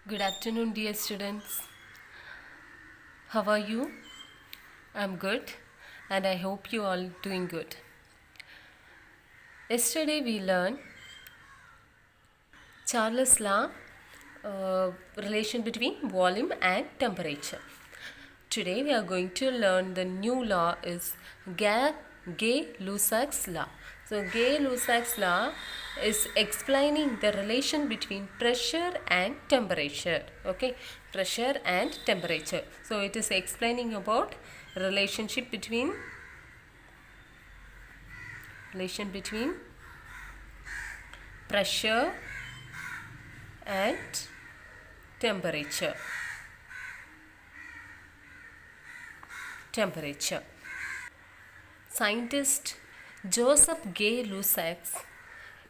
Good afternoon, dear students. How are you? I'm good, and I hope you all doing good. Yesterday we learned Charles' law, relation between volume and temperature. Today we are going to learn the new law is Gay-Lussac's law. So Gay-Lussac's law is explaining the relation between pressure and temperature. Okay, pressure and temperature. So it is explaining about relation between pressure and temperature. Scientist Joseph Gay-Lussac,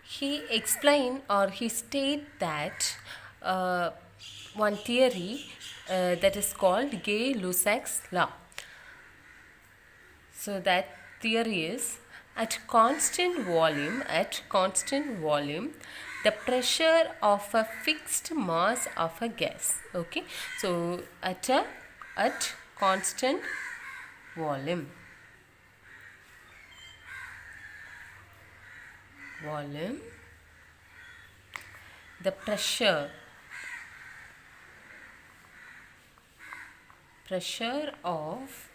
he explained or he stated that one theory that is called Gay-Lussac's law. So that theory is at constant volume, the pressure of a fixed mass of a gas. Okay, so at constant volume, the pressure of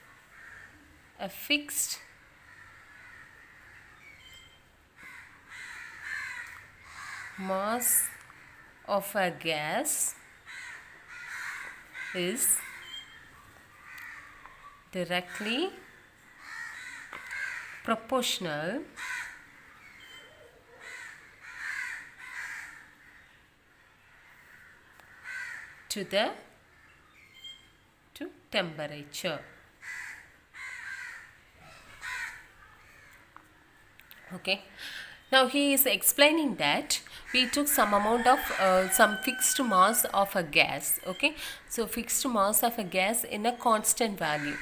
a fixed mass of a gas is directly proportional to temperature. Okay, now he is explaining that we took some amount of some fixed mass of a gas. Okay, so fixed mass of a gas in a constant volume.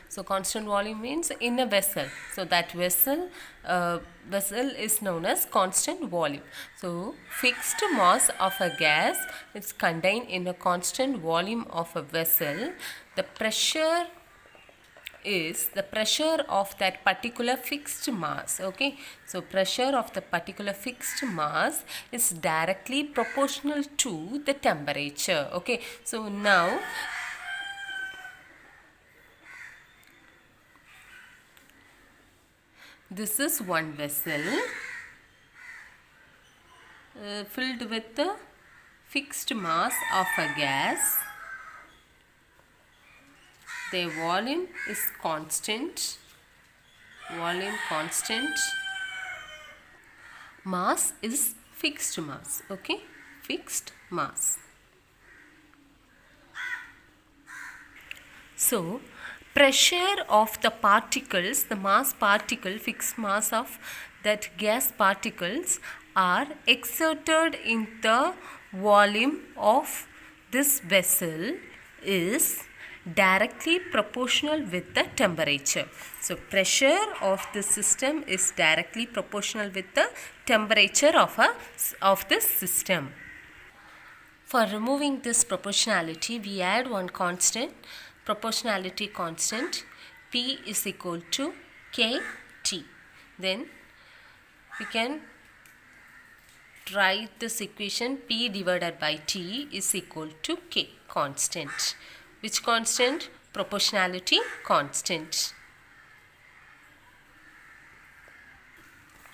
So constant volume means in a vessel. So that vessel is known as constant volume. So fixed mass of a gas is contained in a constant volume of a vessel. The pressure is the pressure of that particular fixed mass. Okay, so pressure of the particular fixed mass is directly proportional to the temperature. Okay, so now this is one vessel filled with the fixed mass of a gas. The volume is constant. Mass is fixed mass. Okay, fixed mass. So pressure of the particles, the mass particle, fixed mass of that gas particles are exerted in the volume of this vessel is directly proportional with the temperature. So pressure of the system is directly proportional with the temperature of this system. For removing this proportionality, we add one constant, proportionality constant, P is equal to KT. Then we can write this equation P divided by T is equal to K, constant. Which constant? Proportionality constant.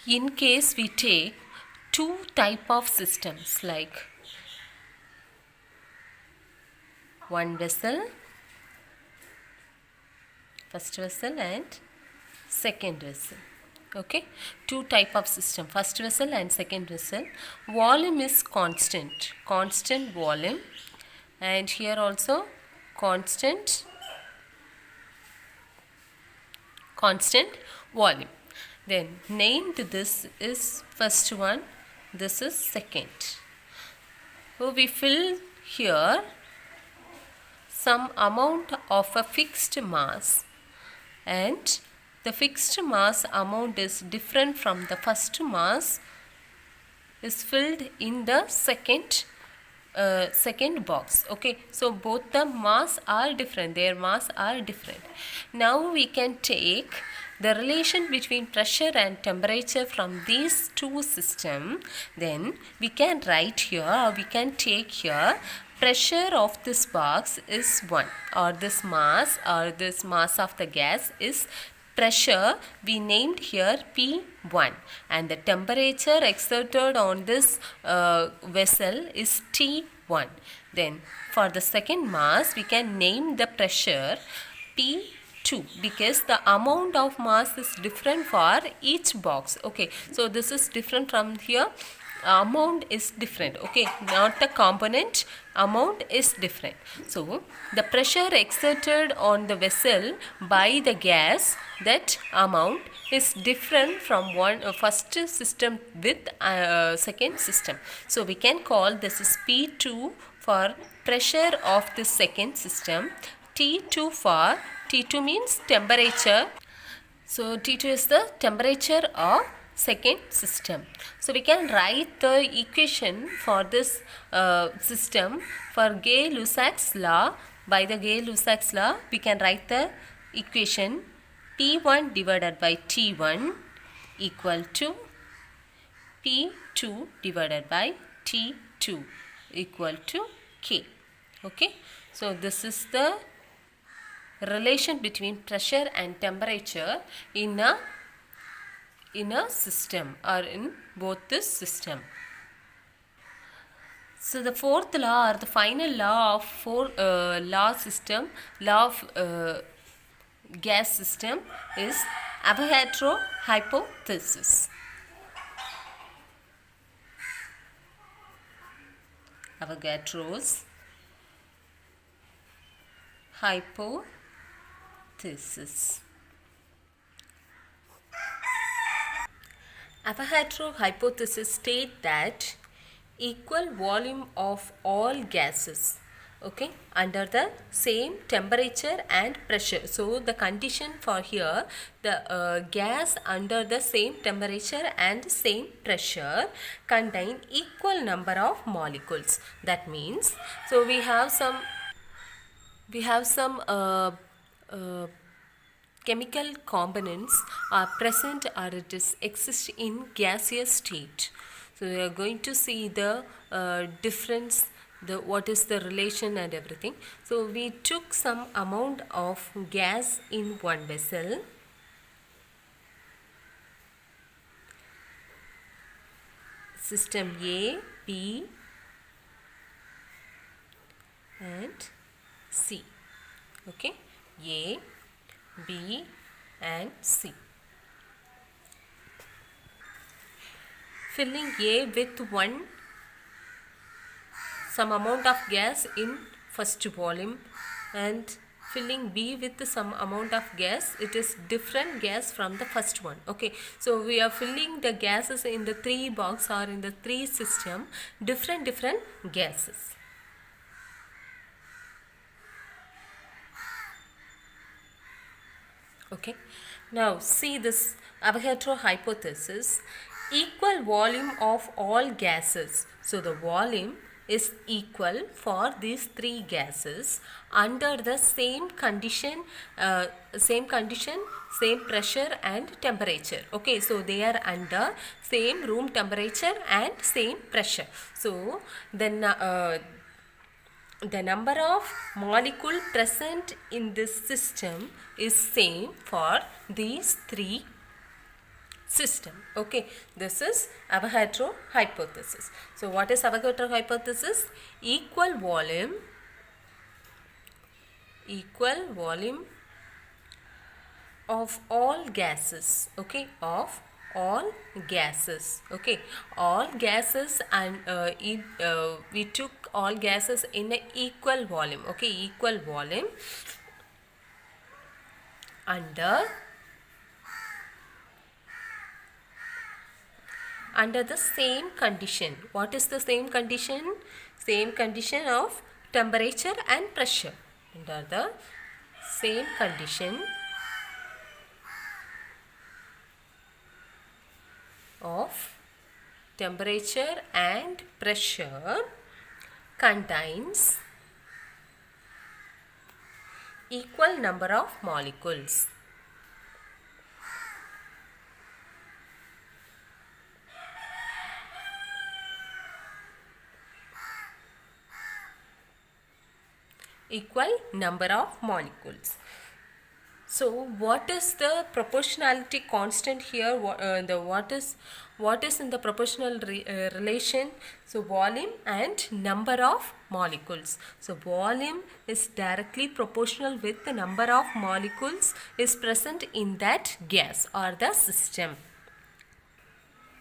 In case we take two type of systems like one vessel, first vessel and second vessel. Okay, two type of system, first vessel and second vessel. Volume is constant volume, and here also constant volume. Then named this is first one, this is second. So we fill here some amount of a fixed mass, and the fixed mass amount is different from the first mass is filled in the second second box. Okay, so both the mass are different, their mass are different. Now we can take the relation between pressure and temperature from these two systems. Then we can write here, or we can take here, pressure of this box is 1, or this mass of the gas is pressure, we named here P1, and the temperature exerted on this vessel is T1. Then for the second mass we can name the pressure P2, because the amount of mass is different for each box. Okay, so this is different from here, amount is different. Okay, not the component, amount is different. So the pressure exerted on the vessel by the gas, that amount is different from first system with second system. So we can call this is P2 for pressure of the second system, T2 for, T2 means temperature, so T2 is the temperature of second system. So we can write the equation for this system for Gay-Lussac's law. By the Gay-Lussac's law we can write the equation P1 divided by T1 equal to P2 divided by T2 equal to K. Okay, so this is the relation between pressure and temperature in a system, or in both this system. So the fourth law, or the final law of law of gas system is Avogadro hypothesis. Avogadro's hypothesis. Avogadro hypothesis states that equal volume of all gases, okay, under the same temperature and pressure. So the condition for here, the gas under the same temperature and same pressure contain equal number of molecules. That means, so we have some chemical components are present, or it is exist in gaseous state. So we are going to see the difference, what is the relation and everything. So we took some amount of gas in one vessel. System A, B and C. Okay, A, B and C. Filling A with some amount of gas in first volume, and filling B with some amount of gas, it is different gas from the first one. Okay, so we are filling the gases in the three box, or in the three system, different gases. Okay, now see this Avogadro hypothesis, equal volume of all gases. So the volume is equal for these three gases under the same condition, same pressure and temperature. Okay, so they are under same room temperature and same pressure. So then the number of molecule present in this system is same for these three system. Okay, this is Avogadro hypothesis. So what is Avogadro hypothesis? Equal volume of all gases. Okay, of all gases. Okay, all gases, and we took all gases in a equal volume. Okay, equal volume under the same condition. What is the same condition? Same condition of temperature and pressure. Under the same condition of temperature and pressure, contains equal number of molecules. Equal number of molecules. So what is the proportionality constant here? What is in the proportional relation? So volume and number of molecules. So volume is directly proportional with the number of molecules is present in that gas or the system.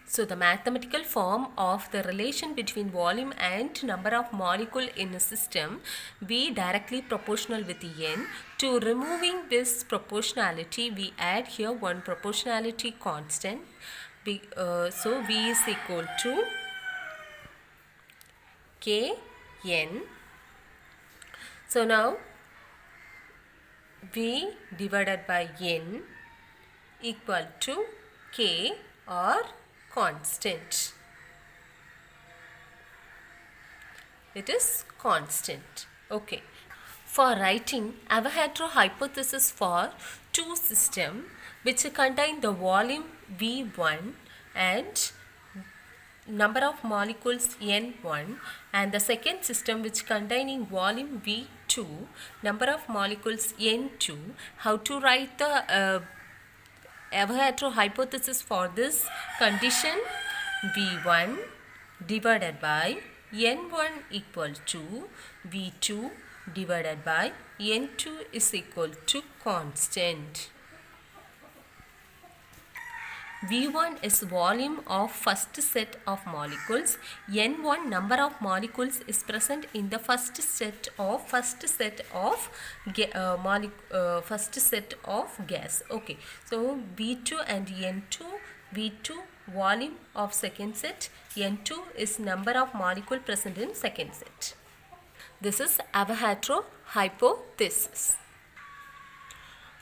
So the mathematical form of the relation between volume and number of molecule in a system V directly proportional with N. To removing this proportionality, we add here one proportionality constant. So V is equal to Kn. So now V divided by N equal to K or constant. It is constant. Okay. For writing Avogadro hypothesis for two systems which contain the volume V1 and number of molecules N1, and the second system which containing volume V2, number of molecules N2, how to write the Avogadro hypothesis for this condition? V1 divided by N1 equal to V2 divided by N2 is equal to constant. V1 is volume of first set of molecules. N1 number of molecules is present in the first set of gas. Okay, so V2 and N2. V2 volume of second set. N2 is number of molecule present in second set. This is Avogadro hypothesis.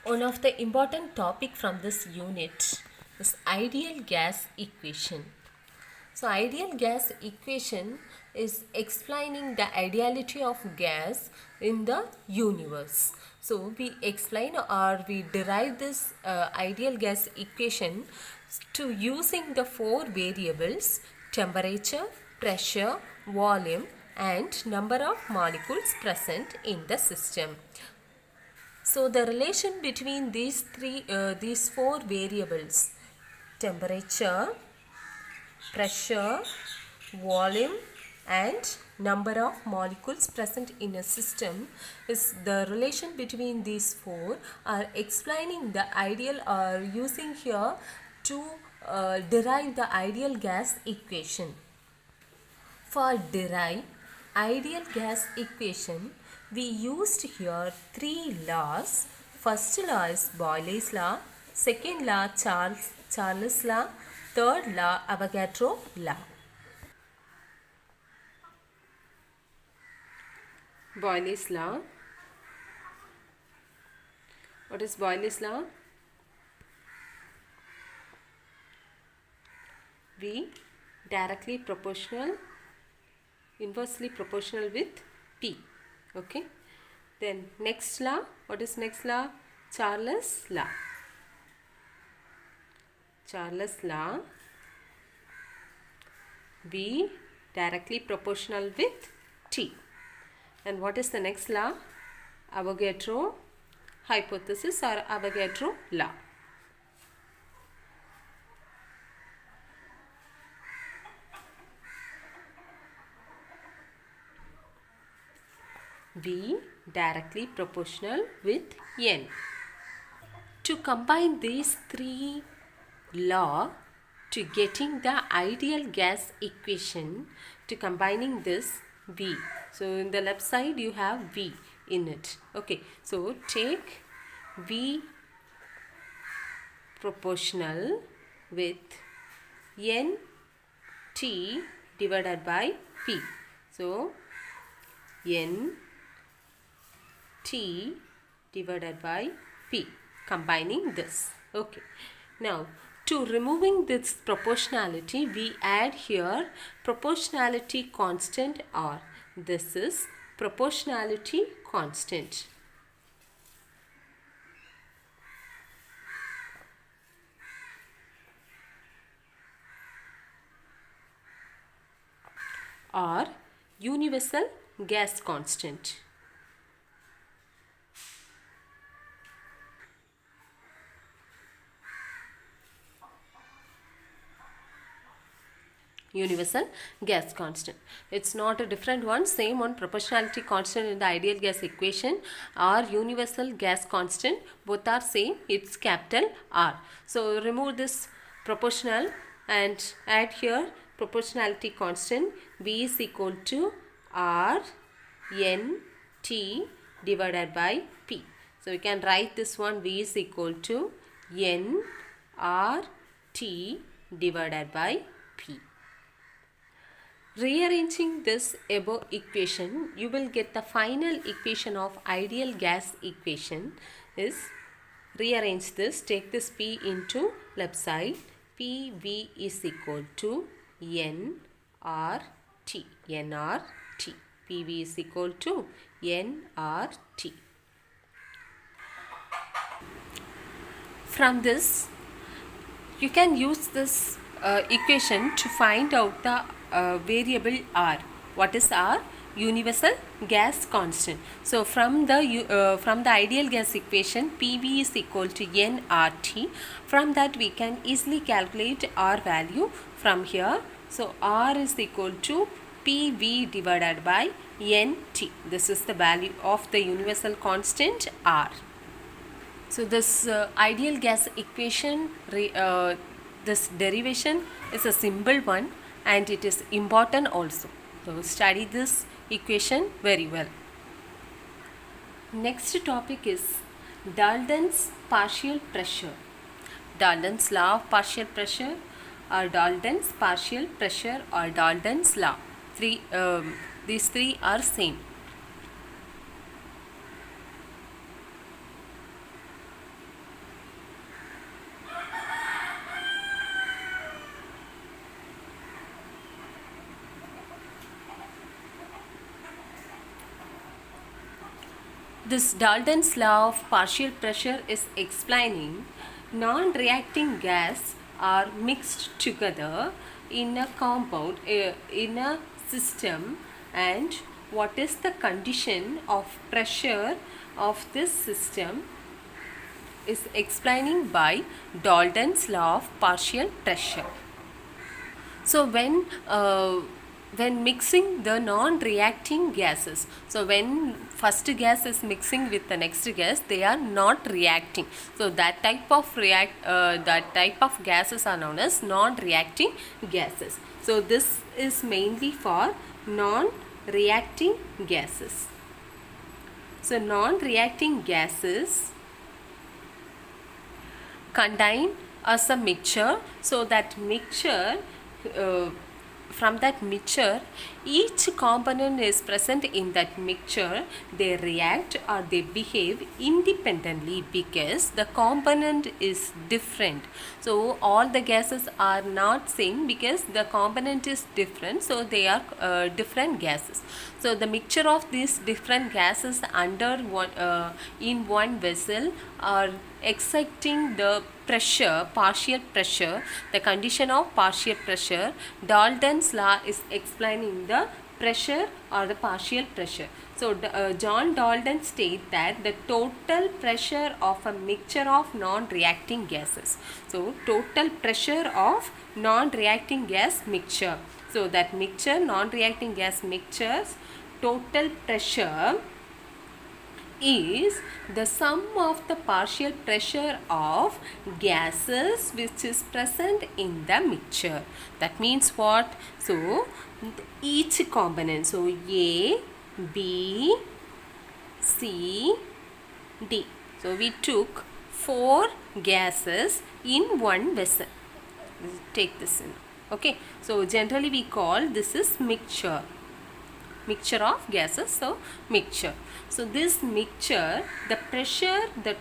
One of the important topic from this unit is ideal gas equation. So ideal gas equation is explaining the ideality of gas in the universe. So we explain or we derive this ideal gas equation to using the four variables: temperature, pressure, volume and number of molecules present in the system. So the relation between these four variables, temperature, pressure, volume and number of molecules present in a system, is the relation between these four are explaining the ideal or using here to derive the ideal gas equation. For derive ideal gas equation, we used here three laws. First law is Boyle's law, second law Charles law, third law Avogadro law. Boyle's law. What is Boyle's law? V directly proportional, inversely proportional with P. Okay. Then next law. What is next law? Charles law. Charles law. V directly proportional with T. And what is the next law? Avogadro hypothesis or Avogadro law. V directly proportional with N. To combine these three laws to getting the ideal gas equation, to combining this V. So in the left side you have V in it. Okay, so take V proportional with N T divided by P. So N T divided by P, combining this. Okay, now to removing this proportionality, we add here proportionality constant R. This is proportionality constant. Or universal gas constant. Universal gas constant. It's not a different one, same one, proportionality constant in the ideal gas equation or universal gas constant, both are same, it's capital R. So remove this proportional and add here proportionality constant. V is equal to R N T divided by P. So we can write this one, V is equal to N R T divided by P. Rearranging this above equation, you will get the final equation of ideal gas equation is, rearrange this, take this P into left side, PV is equal to nRT, nRT, PV is equal to nRT. From this, you can use this equation to find out the variable R. What is R? Universal gas constant. So from the ideal gas equation, PV is equal to nRT. From that we can easily calculate R value from here. So R is equal to PV divided by NT. This is the value of the universal constant R. So this ideal gas equation, this derivation is a simple one and it is important also. So study this equation very well. Next topic is Dalton's partial pressure. Dalton's law of partial pressure or Dalton's partial pressure or Dalton's law. These three are same. This Dalton's law of partial pressure is explaining non-reacting gas are mixed together in a compound, in a system, and what is the condition of pressure of this system is explaining by Dalton's law of partial pressure. So when mixing the non-reacting gases, so when first gas is mixing with the next gas, they are not reacting. So that type of gases are known as non-reacting gases. So this is mainly for non-reacting gases. So non-reacting gases contain as a mixture. So that mixture, from that mixture, each component is present in that mixture. They react or they behave independently because the component is different. So all the gases are not same because the component is different. So they are different gases. So the mixture of these different gases under one in one vessel are exciting the pressure, partial pressure, the condition of partial pressure. Dalton's law is explaining the pressure or the partial pressure. So John Dalton states that the total pressure of a mixture of non-reacting gases. So total pressure of non-reacting gas mixture. So that mixture, non-reacting gas mixtures, total pressure is the sum of the partial pressure of gases which is present in the mixture. That means what? So each component, so A, B, C, D. So we took 4 gases in one vessel. Take this in. Okay. So generally we call this is mixture. mixture of gases, so mixture. So this mixture, the pressure, the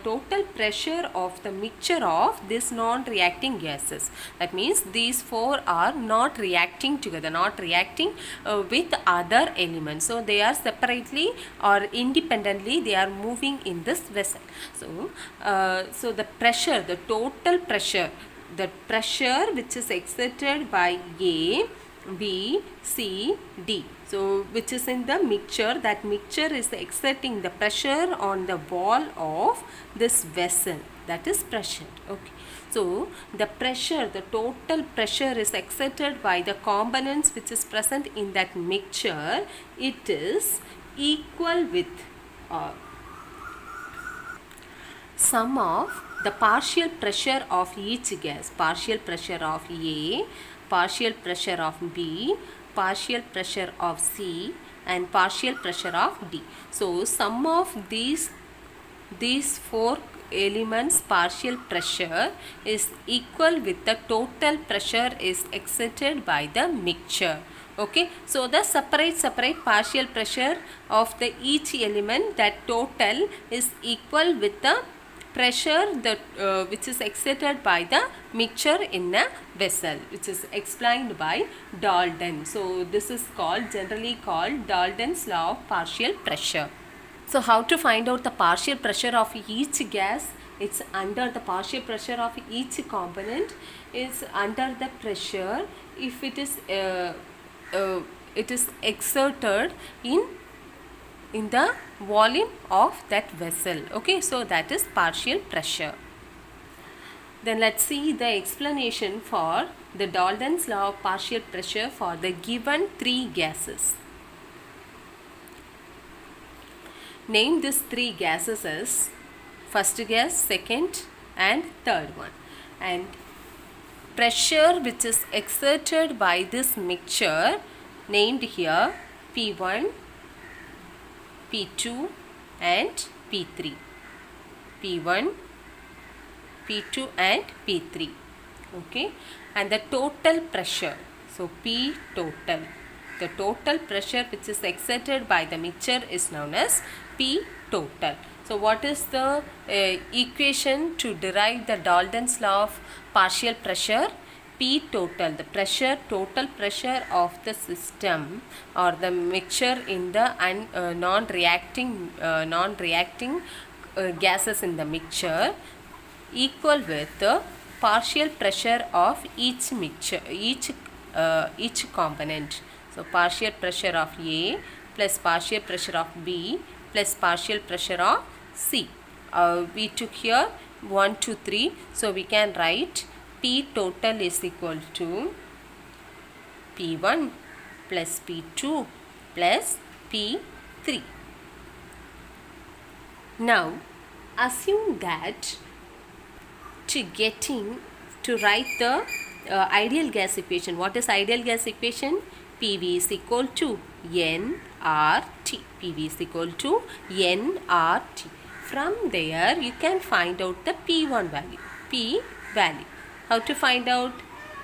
total pressure of the mixture of this non-reacting gases, that means these four are not reacting together, not reacting with other elements, so they are separately or independently they are moving in this vessel. So so the pressure, the total pressure, the pressure which is exerted by A, B, C, D, so which is in the mixture, that mixture is exerting the pressure on the wall of this vessel, that is pressure. Okay, so the pressure, the total pressure is exerted by the components which is present in that mixture, it is equal with sum of the partial pressure of each gas, partial pressure of A, partial pressure of B, partial pressure of C, and partial pressure of D. So sum of these four elements partial pressure is equal with the total pressure is exerted by the mixture. Okay, so the separate partial pressure of the each element, that total is equal with the pressure that which is exerted by the mixture in a vessel, which is explained by Dalton. So this is called, generally called, Dalton's law of partial pressure. So how to find out the partial pressure of each gas? It's under the partial pressure of each component is under the pressure if it is exerted in the volume of that vessel. Okay, so that is partial pressure. Then let's see the explanation for the Dalton's law of partial pressure for the given three gases. Name these three gases as first gas, second and third one. And pressure which is exerted by this mixture named here P1, P2 and P3. P1, P2 and P3. Okay, and the total pressure, so P total, the total pressure which is exerted by the mixture is known as P total. So what is the equation to derive the Dalton's law of partial pressure? P total, the pressure, total pressure of the system or the mixture in the non-reacting gases in the mixture equal with the partial pressure of each mixture, each component. So partial pressure of A plus partial pressure of B plus partial pressure of C. We took here 1, 2, 3, so we can write P total is equal to P1 plus P2 plus P3. Now assume that to write the ideal gas equation. What is ideal gas equation? PV is equal to nRT. PV is equal to nRT. From there you can find out the P1 value, P value. How to find out?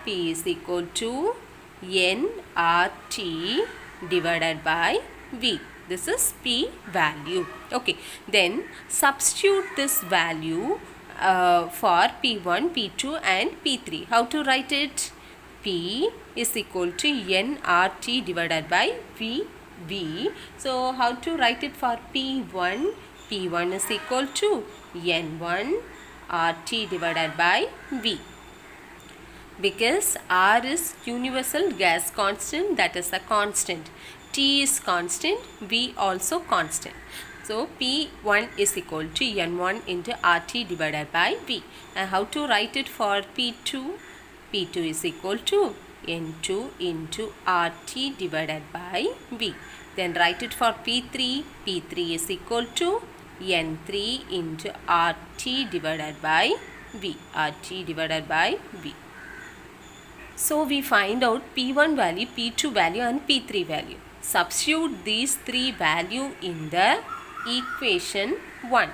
P is equal to nRT divided by V. This is P value. Okay, then substitute this value for P1, P2 and P3. How to write it? P is equal to nRT divided by V. So how to write it for P1? P1 is equal to N1 RT divided by V. Because R is universal gas constant, that is a constant. T is constant, V also constant. So P1 is equal to N1 into RT divided by V. And how to write it for P2? P2 is equal to N2 into RT divided by V. Then write it for P3. P3 is equal to N3 into RT divided by V. RT divided by V. So we find out P1 value, P2 value and P3 value. Substitute these three values in the equation 1.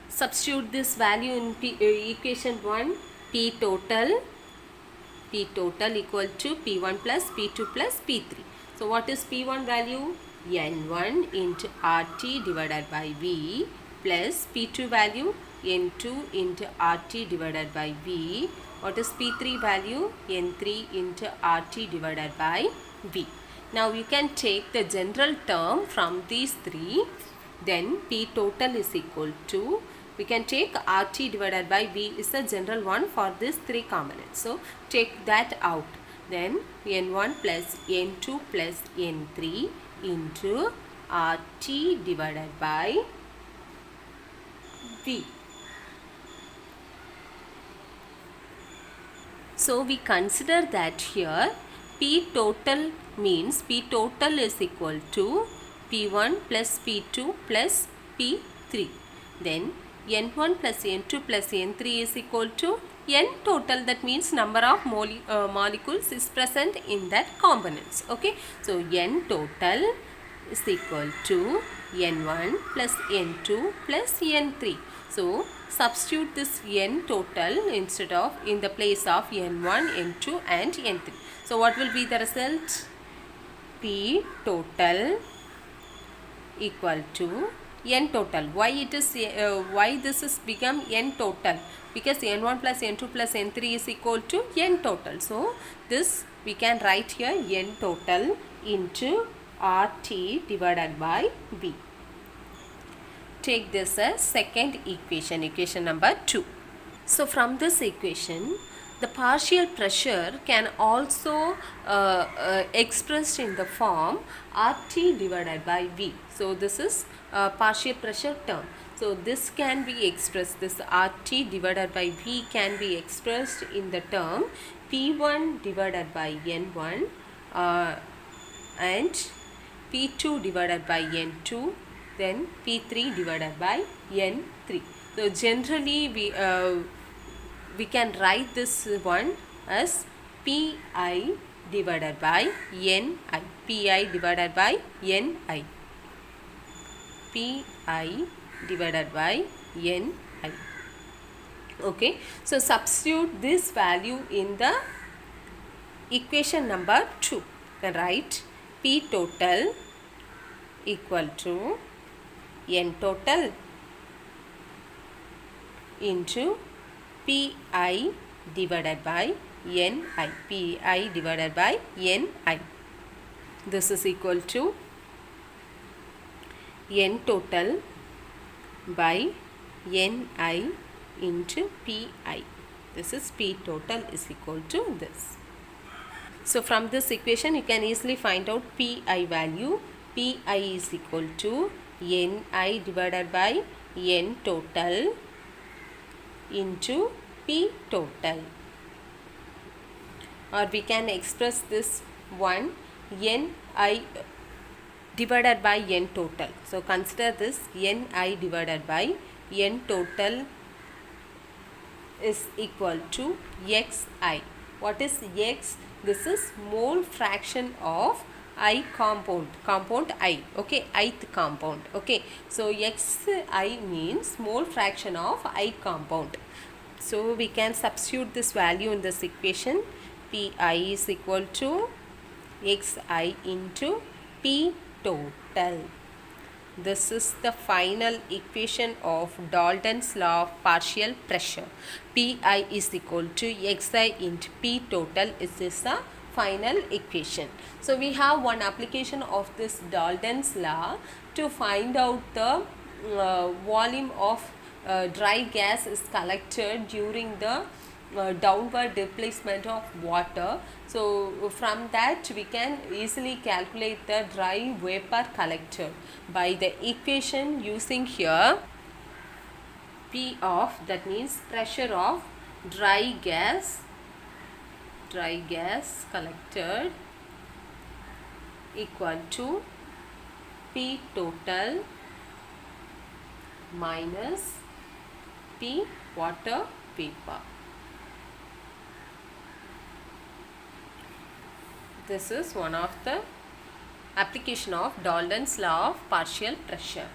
Substitute this value in equation 1. P total equal to P1 plus P2 plus P3. So what is P1 value? N1 into RT divided by V plus P2 value N2 into RT divided by V. What is P3 value? N3 into RT divided by V. Now you can take the general term from these three. Then P total is equal to, we can take RT divided by V is the general one for these three components. So take that out. Then N1 plus N2 plus N3 into RT divided by V. So we consider that here P total means P total is equal to P1 plus P2 plus P3. Then N1 plus N2 plus N3 is equal to N total, that means number of molecules is present in that components. Okay, so N total is equal to N1 plus N2 plus N3. So substitute this N total instead of in the place of N1, N2 and N3. So what will be the result? P total equal to N total. Why it is why this is become N total? Because N1 plus N2 plus N3 is equal to N total. So this we can write here N total into RT divided by V. Take this as second equation, equation number 2. So from this equation, the partial pressure can also expressed in the form RT divided by V. So this is partial pressure term. So this can be expressed, this RT divided by V can be expressed in the term P1 divided by N1 and P2 divided by N2, then P3 divided by N3. So generally we can write this one as Pi divided by Ni. Pi divided by Ni. Pi divided by Ni. Okay, so substitute this value in the equation number 2. Then write P total equal to N total into Pi divided by Ni. Pi divided by Ni. This is equal to N total by Ni into Pi. This is P total is equal to this. So from this equation you can easily find out Pi value. Pi is equal to Ni divided by N total into P total, or we can express this one Ni divided by N total. So consider this Ni divided by N total is equal to Xi. What is X? This is mole fraction of I compound, I, okay, ith compound, okay. So Xi means mole fraction of I compound. So we can substitute this value in this equation. Pi is equal to Xi into P total. This is the final equation of Dalton's law of partial pressure. Pi is equal to Xi into P total. This is the final equation. So we have one application of this Dalton's law to find out the volume of dry gas is collected during the downward displacement of water. So from that we can easily calculate the dry vapor collected by the equation using here P of, that means pressure of dry gas collected equal to P total minus P water vapor. This is one of the application of Dalton's law of partial pressure.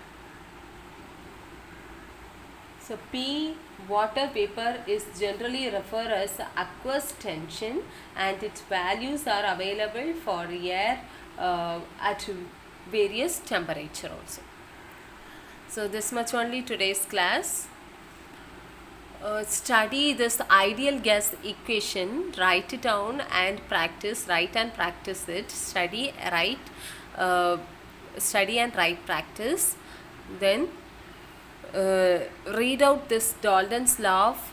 So P water vapor is generally referred as aqueous tension, and its values are available for air at various temperature also. So this much only today's class. Study this ideal gas equation, write it down and practice, write and practice it. Study, and write, practice. Then read out this Dalton's law of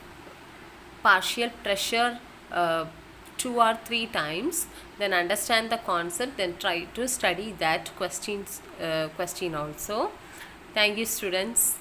partial pressure 2 or 3 times, then understand the concept, then try to study that question also. Thank you, students.